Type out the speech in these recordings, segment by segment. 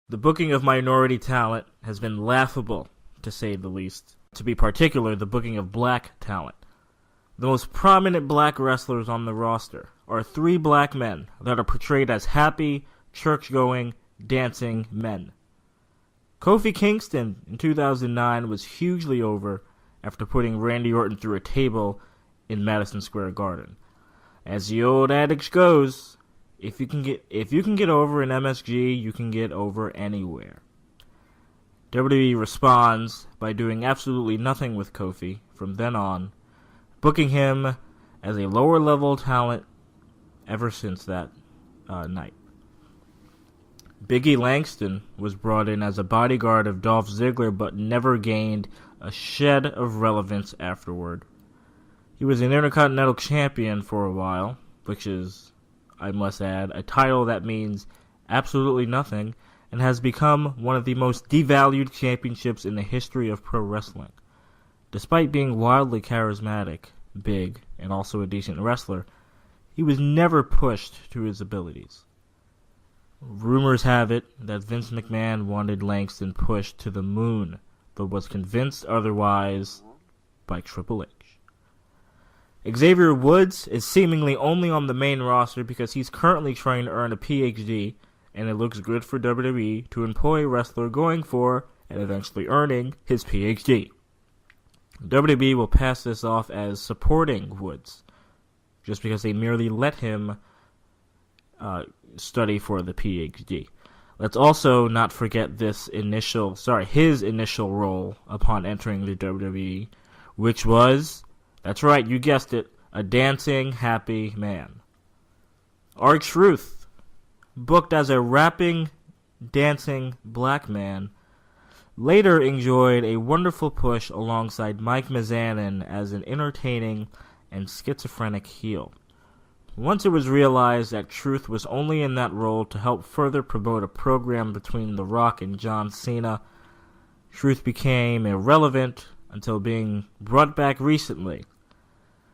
The booking of minority talent has been laughable, to say the least. To be particular, the booking of black talent. The most prominent black wrestlers on the roster are 3 black men that are portrayed as happy, church-going, dancing men. Kofi Kingston in 2009 was hugely over after putting Randy Orton through a table in Madison Square Garden. As the old adage goes, if you can get over in MSG, you can get over anywhere. WWE responds by doing absolutely nothing with Kofi from then on, booking him as a lower-level talent ever since that night. Big E Langston was brought in as a bodyguard of Dolph Ziggler but never gained a shed of relevance afterward. He was an Intercontinental Champion for a while, which is, I must add, a title that means absolutely nothing and has become one of the most devalued championships in the history of pro wrestling. Despite being wildly charismatic, big, and also a decent wrestler, he was never pushed to his abilities. Rumors have it that Vince McMahon wanted Langston pushed to the moon, but was convinced otherwise by Triple H. Xavier Woods is seemingly only on the main roster because he's currently trying to earn a PhD, and it looks good for WWE to employ a wrestler going for, and eventually earning, his PhD. WWE will pass this off as supporting Woods, just because they merely let him study for the PhD. Let's also not forget his initial role upon entering the WWE, which was, that's right, you guessed it, a dancing, happy man. R-Truth, booked as a rapping, dancing black man, later enjoyed a wonderful push alongside Mike Mizanin as an entertaining and schizophrenic heel. Once it was realized that Truth was only in that role to help further promote a program between The Rock and John Cena, Truth became irrelevant until being brought back recently.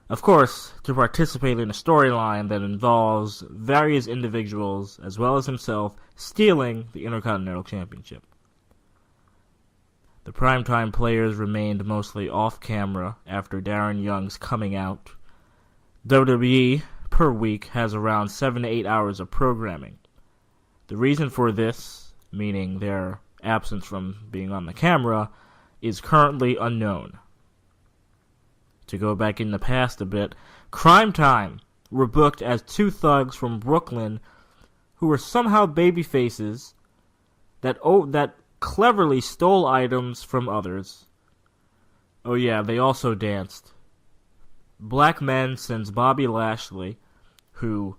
Of course, to participate in a storyline that involves various individuals, as well as himself, stealing the Intercontinental Championship. The primetime players remained mostly off-camera after Darren Young's coming out. WWE, per week, has around 7 to 8 hours of programming. The reason for this, meaning their absence from being on the camera, is currently unknown. To go back in the past a bit, Crime Time were booked as 2 thugs from Brooklyn who were somehow babyfaces that cleverly stole items from others. Oh yeah, they also danced. Black men since Bobby Lashley, who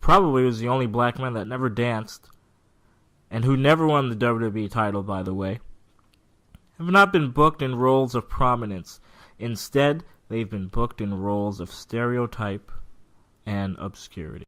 probably was the only black man that never danced, and who never won the WWE title, by the way, have not been booked in roles of prominence. Instead, they've been booked in roles of stereotype and obscurity.